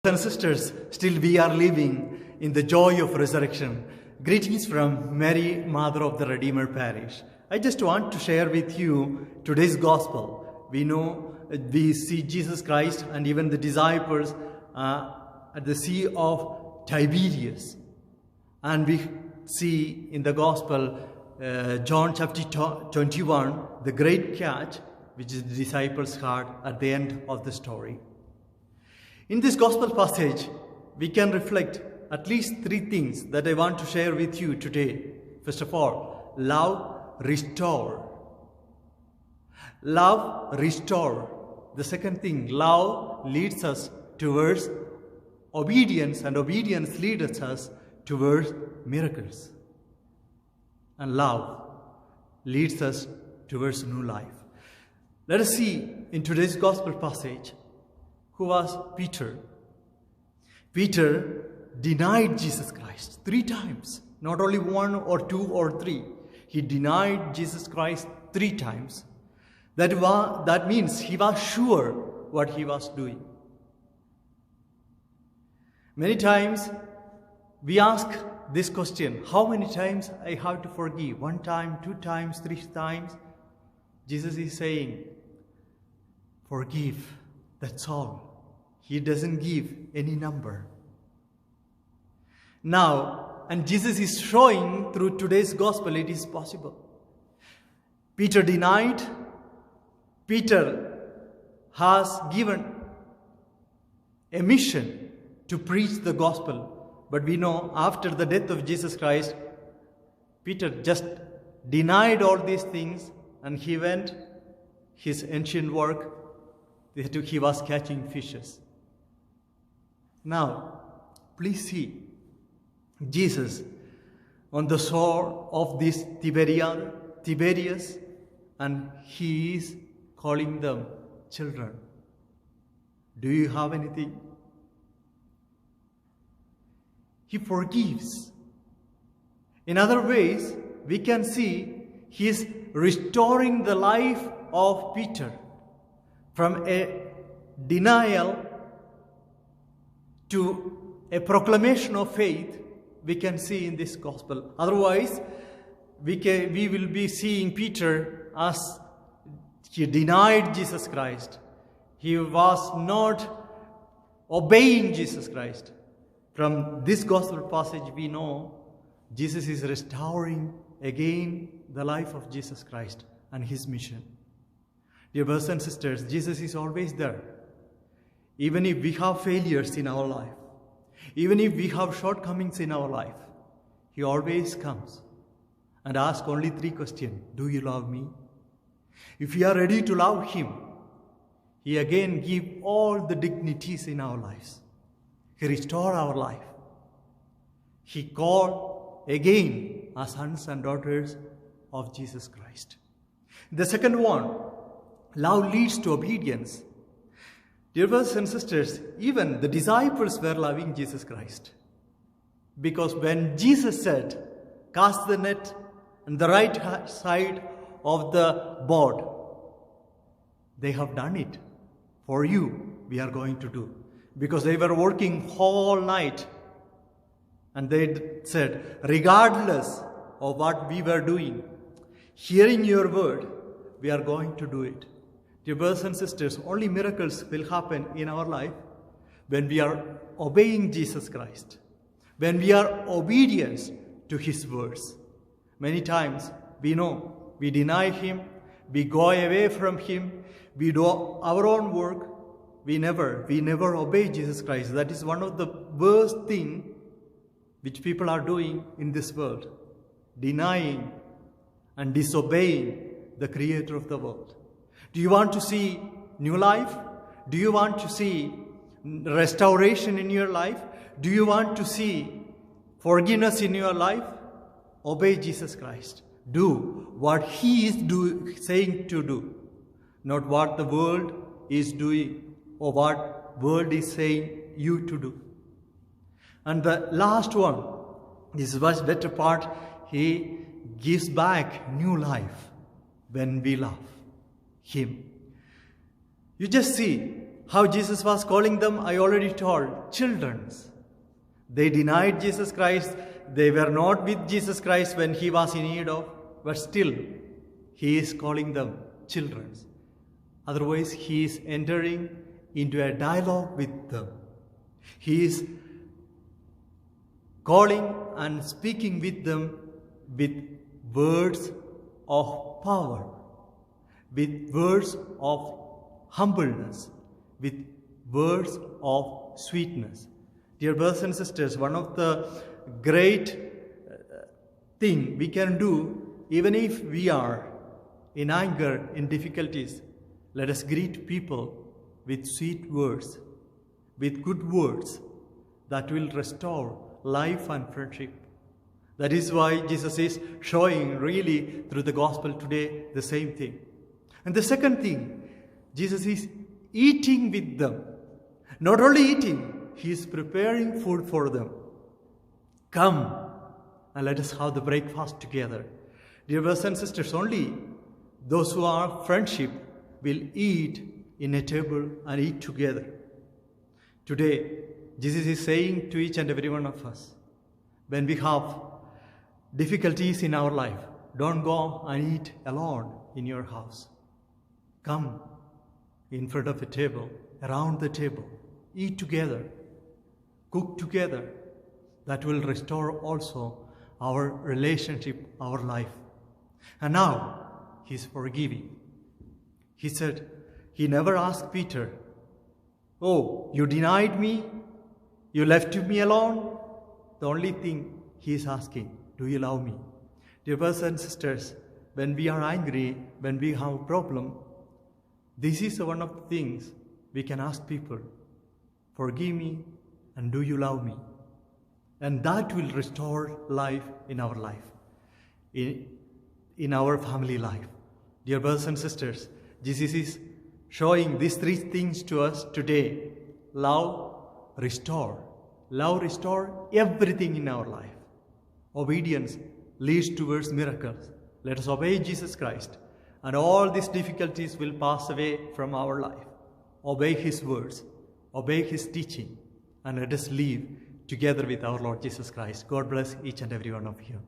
and sisters, still we are living in the joy of resurrection. Greetings from Mary, Mother of the Redeemer Parish. I just want to share with you today's gospel. We see Jesus Christ and even the disciples at the Sea of Tiberias. And we see in the gospel, John chapter 21, the great catch which the disciples had at the end of the story. In this gospel passage, we can reflect at least three things that I want to share with you today. First of all, love, restore. Love, restore. The second thing, love leads us towards obedience, and obedience leads us towards miracles. And love leads us towards new life. Let us see in today's gospel passage who was Peter. Peter denied Jesus Christ 3 times, not only 1 or 2 or 3. He denied Jesus Christ 3 times. That means he was sure what he was doing. Many times we ask this question, how many times I have to forgive? 1 time, 2 times, 3 times? Jesus is saying, forgive, that's all. He doesn't give any number. Now, and Jesus is showing through today's gospel it is possible. Peter denied. Peter has given a mission to preach the gospel. But we know after the death of Jesus Christ, Peter just denied all these things and he went his ancient work. He was catching fishes. Now, please see Jesus on the shore of this Tiberias, and he is calling them children. Do you have anything? He forgives. In other ways, we can see he is restoring the life of Peter from a denial to a proclamation of faith. We can see in this gospel. Otherwise, we will be seeing Peter as he denied Jesus Christ. He was not obeying Jesus Christ. From this gospel passage, we know Jesus is restoring again the life of Jesus Christ and his mission. Dear brothers and sisters, Jesus is always there. Even if we have failures in our life, even if we have shortcomings in our life, he always comes and asks only 3 questions. Do you love me? If we are ready to love him, he again gives all the dignities in our lives. He restores our life. He calls again as sons and daughters of Jesus Christ. The second one, love leads to obedience. Dear brothers and sisters, even the disciples were loving Jesus Christ. Because when Jesus said, cast the net on the right side of the boat, they have done it. For you, we are going to do. Because they were working whole night. And they said, regardless of what we were doing, hearing your word, we are going to do it. Dear brothers and sisters, only miracles will happen in our life when we are obeying Jesus Christ, when we are obedient to his words. Many times we know we deny him, we go away from him, we do our own work, we never obey Jesus Christ. That is one of the worst things which people are doing in this world, denying and disobeying the Creator of the world. Do you want to see new life? Do you want to see restoration in your life? Do you want to see forgiveness in your life? Obey Jesus Christ. Do what he is saying to do, not what the world is doing or what world is saying you to do. And the last one, this is much better part, he gives back new life when we love him. You just see How Jesus was calling them, I already told, children's. They denied Jesus Christ. They were not with Jesus Christ when he was in need of, but still, he is calling them children's. Otherwise, he is entering into a dialogue with them. He is calling and speaking with them with words of power, with words of humbleness, with words of sweetness. Dear brothers and sisters, one of the great thing we can do, even if we are in anger, in difficulties, let us greet people with sweet words, with good words that will restore life and friendship. That is why Jesus is showing really through the gospel today the same thing. And the second thing, Jesus is eating with them. Not only eating, he is preparing food for them. Come and let us have the breakfast together. Dear brothers and sisters, only those who are friendship will eat in a table and eat together. Today, Jesus is saying to each and every one of us, when we have difficulties in our life, don't go and eat alone in your house. Come in front of a table, around the table, eat together, cook together. That will restore also our relationship, our life. And now, he is forgiving. He said, he never asked Peter, oh, you denied me? You left me alone? The only thing he is asking, do you love me? Dear brothers and sisters, when we are angry, when we have a problem, this is one of the things we can ask people. Forgive me and do you love me? And that will restore life in our life, in our family life. Dear brothers and sisters, Jesus is showing these three things to us today. Love, restore. Love, restore everything in our life. Obedience leads towards miracles. Let us obey Jesus Christ, and all these difficulties will pass away from our life. Obey his words, obey his teaching, and let us live together with our Lord Jesus Christ. God bless each and every one of you.